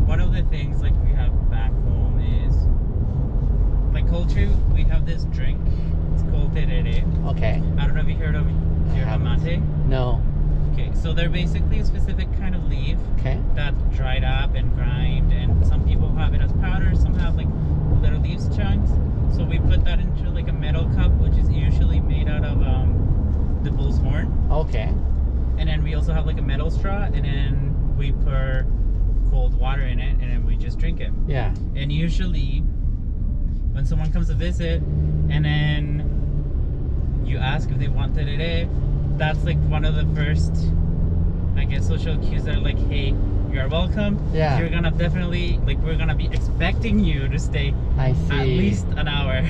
one of the things like we have back home is like culture. We have this drink. It's called terere. Okay. I don't know if you heard of yerba mate. No. Okay, so they're basically a specific kind of leaf Okay. that's dried up and grind, and some people have it as powder, some have like little leaves chunks. So we put that into like a metal cup, which is usually made out of the bull's horn. Okay. And then we also have like a metal straw, and then we pour cold water in it, and then we just drink it. Yeah. And usually, when someone comes to visit, and then you ask if they want terere, that's like one of the first, I guess, social cues that are like, hey, you're welcome. Yeah. You're gonna definitely, like, we're gonna be expecting you to stay I see. at least an hour.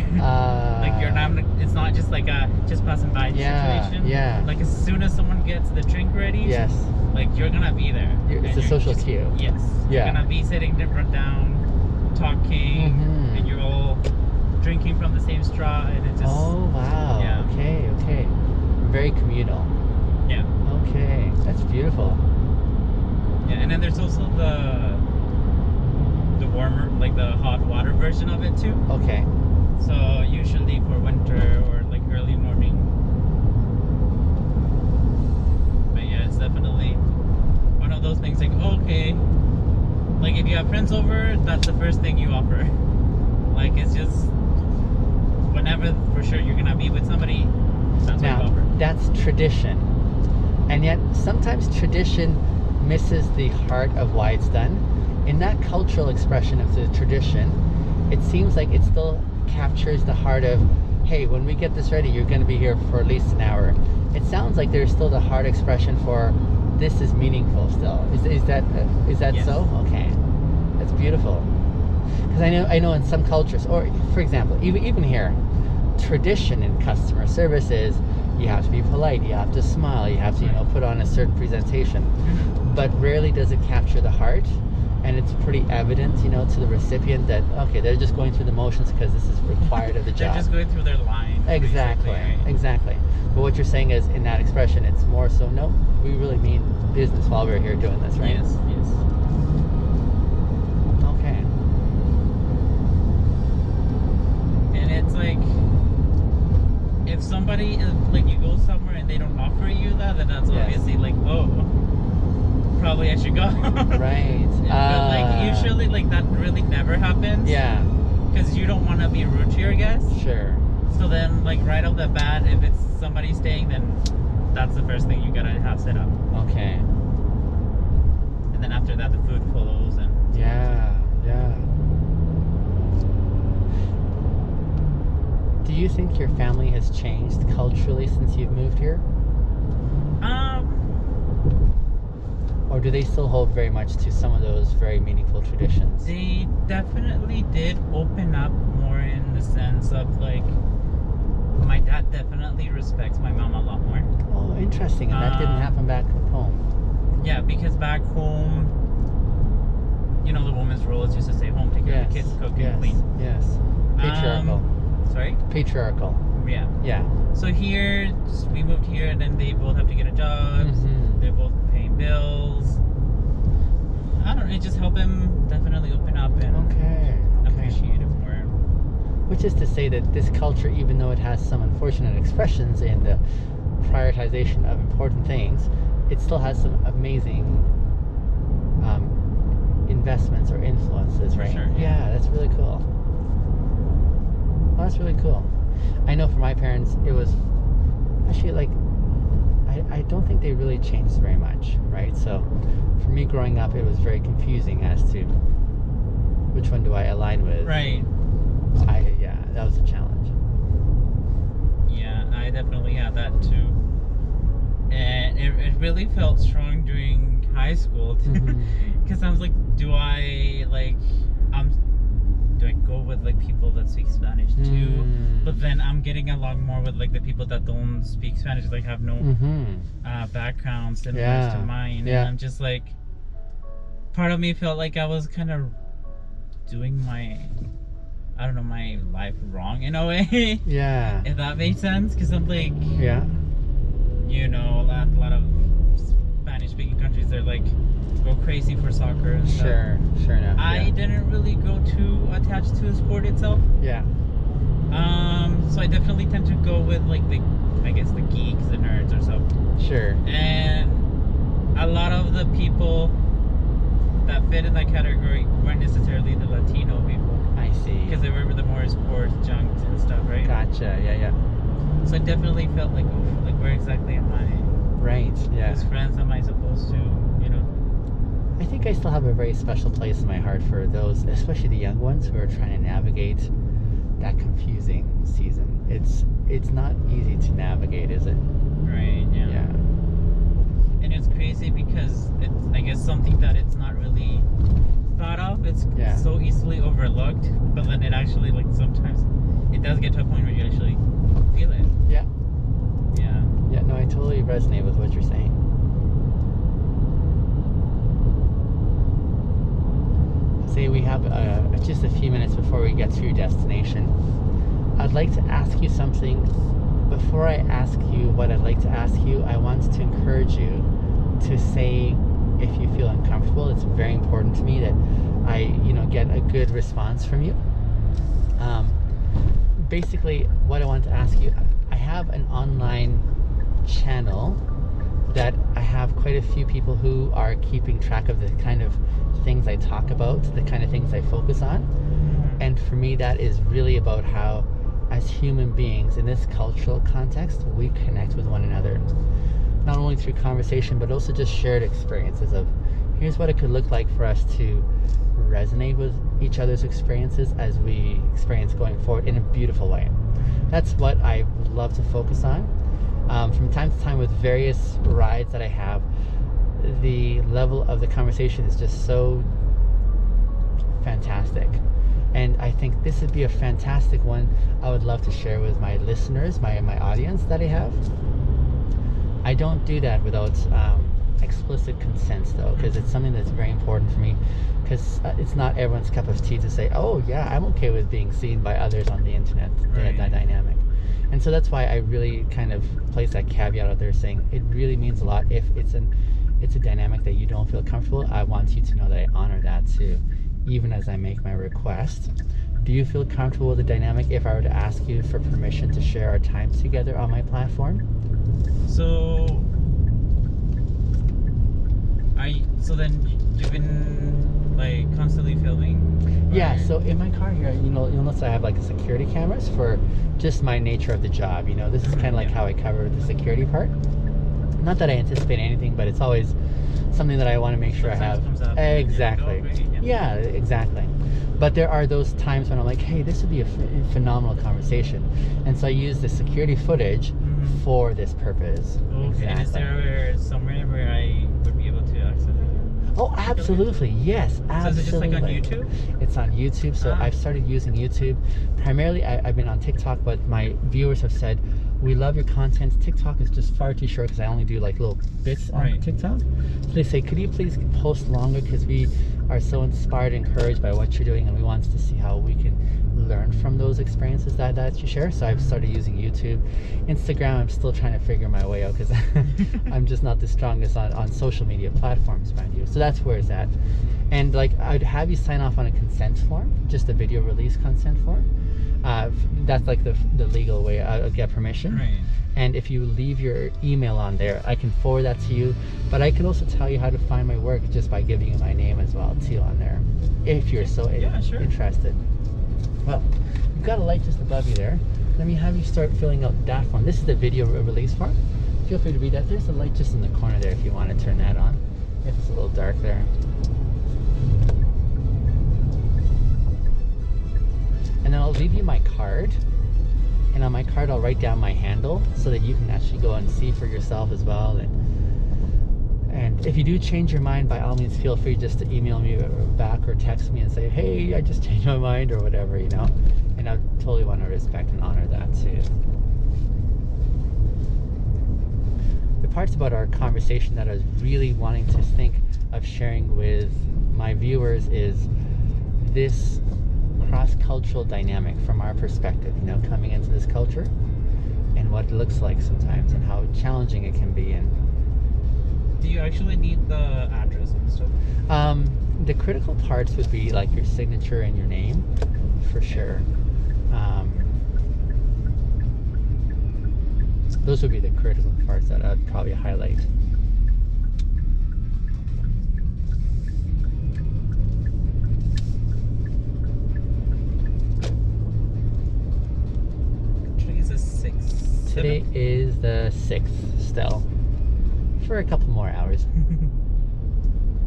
Like, you're not, it's not just like a just passing by situation. Yeah. Like, as soon as someone gets the drink ready, Yes. like, you're gonna be there. It's And a you're social just- cue. Yes. Yeah. You're gonna be sitting different down, talking, Mhm. and you're all drinking from the same straw, and it just, Oh wow. Yeah. Okay. Okay. Very communal. yeah. Okay. That's beautiful. Yeah, and then there's also the warmer, like the hot water version of it too. Okay. So usually for winter or like early morning. But yeah, it's definitely one of those things like, okay, like if you have friends over, that's the first thing you offer. Like it's just whenever for sure you're gonna be with somebody, that's what you Now offer. that's tradition, and yet sometimes tradition misses the heart of why it's done. In that cultural expression of the tradition, it seems like it still captures the heart of, hey, when we get this ready, you're going to be here for at least an hour. It sounds like there's still the heart expression for this is meaningful still. Is that Yes. so? Okay, that's beautiful. Because I know in some cultures, or for example, even here, tradition in customer service is you have to be polite, you have to smile, you have to put on a certain presentation, but rarely does it capture the heart. And it's pretty evident, to the recipient that, okay, they're just going through the motions because this is required of the They're job. just going through their line. Exactly, basically, right? exactly. But what you're saying is, in that expression, it's more so, no, we really mean business while we're here doing this, right? Yes, yes. Okay. And it's like, if somebody, like you go somewhere and they don't offer you that, then that's Yes. obviously like, oh, probably I should go. Right. But like usually like that really never happens. Yeah, Because you don't want to be rude to your guests. sure. So then like right off the bat, if it's somebody staying, then that's the first thing you gotta have set up. Okay. And then after that, the food follows and. Yeah, yeah. Do you think your family has changed culturally since you've moved here? Or do they still hold very much to some of those very meaningful traditions? They definitely did open up more in the sense of like, my dad definitely respects my mom a lot more. Oh, interesting. And that didn't happen back home. Yeah, because back home, the woman's role is just to stay home, take care of the kids, cook and clean. Yes. Patriarchal. Sorry? Patriarchal. Yeah. Yeah. So here, we moved here, and then they both have to get a job. Mhm. They're both paying bills. I don't know, it just helped him definitely open up and Okay. appreciate it more. Which is to say that this culture, even though it has some unfortunate expressions in the prioritization of important things, it still has some amazing investments or influences, right? sure, Yeah, yeah. that's really cool. Well, that's really cool. I know for my parents, it was actually like, I don't think they really changed very much, right? So for me growing up, it was very confusing as to which one do I align with. Right. Yeah, that was a challenge. Yeah, I definitely had that too. And it really felt strong during high school too. Mhm. Because I was like, do I go with like people that speak Spanish too? Mm. But then I'm getting along more with like the people that don't speak Spanish, like have no background similar to mine. Yeah. And I'm just like, part of me felt like I was kind of doing my life wrong in a way. Yeah. If that makes sense, because I'm like, Yeah. a lot of Spanish speaking countries, they're like go crazy for soccer and stuff. Sure enough. I didn't really go too attached to the sport itself. Yeah. So I definitely tend to go with like the geeks, the nerds or so. Sure. And a lot of the people that fit in that category weren't necessarily the Latino people. I see. Because they were the more sports junks and stuff, right? Gotcha. Yeah. So I definitely felt like, oof, like where exactly am I? Right. Yeah. Whose friends am I supposed to, you know? I think I still have a very special place in my heart for those, especially the young ones who are trying to navigate that confusing season. It's not easy to navigate, is it? Right. Yeah. Yeah. And it's crazy because it's, I guess, something that it's not really thought of. It's so easily overlooked, but then it actually, like, sometimes it does get to a point where you actually feel it. Yeah. Yeah. Yeah, no, I totally resonate with what you're saying. Say we have just a few minutes before we get to your destination. I'd like to ask you something. Before I ask you what I'd like to ask you, I want to encourage you to say if you feel uncomfortable. It's very important to me that I, get a good response from you. Basically, what I want to ask you, I have an online channel that I have quite a few people who are keeping track of the kind of things I talk about, the kind of things I focus on. And for me, that is really about how, as human beings in this cultural context, we connect with one another. Not only through conversation, but also just shared experiences of, here's what it could look like for us to resonate with each other's experiences as we experience going forward in a beautiful way. That's what I would love to focus on. From time to time with various rides that I have, the level of the conversation is just so fantastic. And I think this would be a fantastic one I would love to share with my listeners, my audience that I have. I don't do that without explicit consent, though, because it's something that's very important for me, because it's not everyone's cup of tea to say, oh yeah, I'm okay with being seen by others on the internet, that dynamic. And so that's why I really kind of place that caveat out there, saying it really means a lot if it's a dynamic that you don't feel comfortable. I want you to know that I honor that too, even as I make my request. Do you feel comfortable with the dynamic if I were to ask you for permission to share our time together on my platform? So then you've been like constantly filming? Yeah, so in my car here, you'll notice I have like security cameras for just my nature of the job. This is kind of like how I cover the security part. Not that I anticipate anything, but it's always something that I want to make sure Sometimes I have. comes up Exactly. and you're like, oh, Yeah, exactly. But there are those times when I'm like, hey, this would be a phenomenal conversation. And so I use the security footage for this purpose. Okay, Exactly. and is there somewhere where I would be able to access it? Oh, absolutely. Yes, absolutely. So is it just like on YouTube? It's on YouTube. So I've started using YouTube. Primarily, I've been on TikTok, but my viewers have said, we love your content. TikTok is just far too short because I only do like little bits on TikTok. So they say, could you please post longer, because we are so inspired and encouraged by what you're doing, and we want to see how we can learn from those experiences that you share. So I've started using YouTube. Instagram, I'm still trying to figure my way out because I'm just not the strongest on social media platforms, mind you. So that's where it's at. And like, I'd have you sign off on a consent form, just a video release consent form. That's like the legal way I'll get permission. Right. And if you leave your email on there, I can forward that to you. But I can also tell you how to find my work just by giving you my name as well too on there, if you're so interested. Well, you've got a light just above you there. Let me have you start filling out that form. This is the video release form. Feel free to read that. There's a light just in the corner there if you want to turn that on, if it's a little dark there. And then I'll leave you my card. And on my card, I'll write down my handle so that you can actually go and see for yourself as well. And if you do change your mind, by all means, feel free just to email me back or text me and say, hey, I just changed my mind or whatever, And I totally want to respect and honor that too. The parts about our conversation that I was really wanting to think of sharing with my viewers is this cross-cultural dynamic from our perspective, coming into this culture and what it looks like sometimes and how challenging it can be. And do you actually need the address and stuff? The critical parts would be like your signature and your name, for sure. Those would be the critical parts that I'd probably highlight. Today's the 6th. Today is the 6th still. For a couple more hours.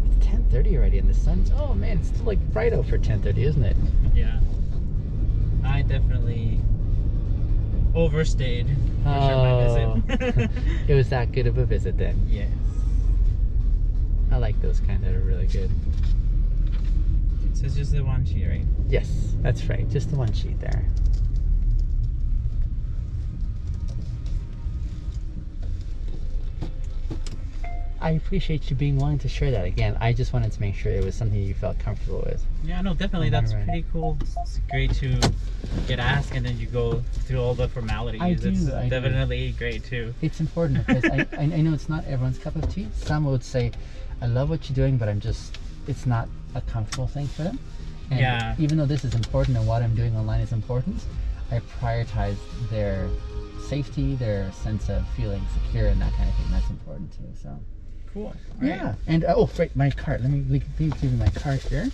It's 10:30 already and the sun's, oh man, it's still like bright out for 10:30, isn't it? Yeah. I definitely overstayed for sure Oh. my visit. It was that good of a visit then. Yes. I like those kind that are really good. So it's just the one sheet, right? Yes, that's right. Just the one sheet there. I appreciate you being willing to share that again. I just wanted to make sure it was something you felt comfortable with. Yeah, no, definitely. Oh, That's right. pretty cool. It's great to get asked and then you go through all the formalities. I do, It's I do. definitely great too. It's important because I know it's not everyone's cup of tea. Some would say, I love what you're doing, but it's not a comfortable thing for them. And Yeah. even though this is important and what I'm doing online is important, I prioritize their safety, their sense of feeling secure and that kind of thing. That's important too, so. Cool. Yeah, and oh, right, my card. Let me give you my card here.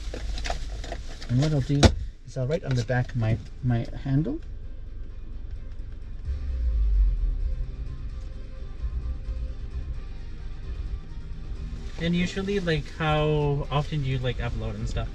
And what I'll do is I'll write on the back my handle. And usually, like, how often do you like upload and stuff?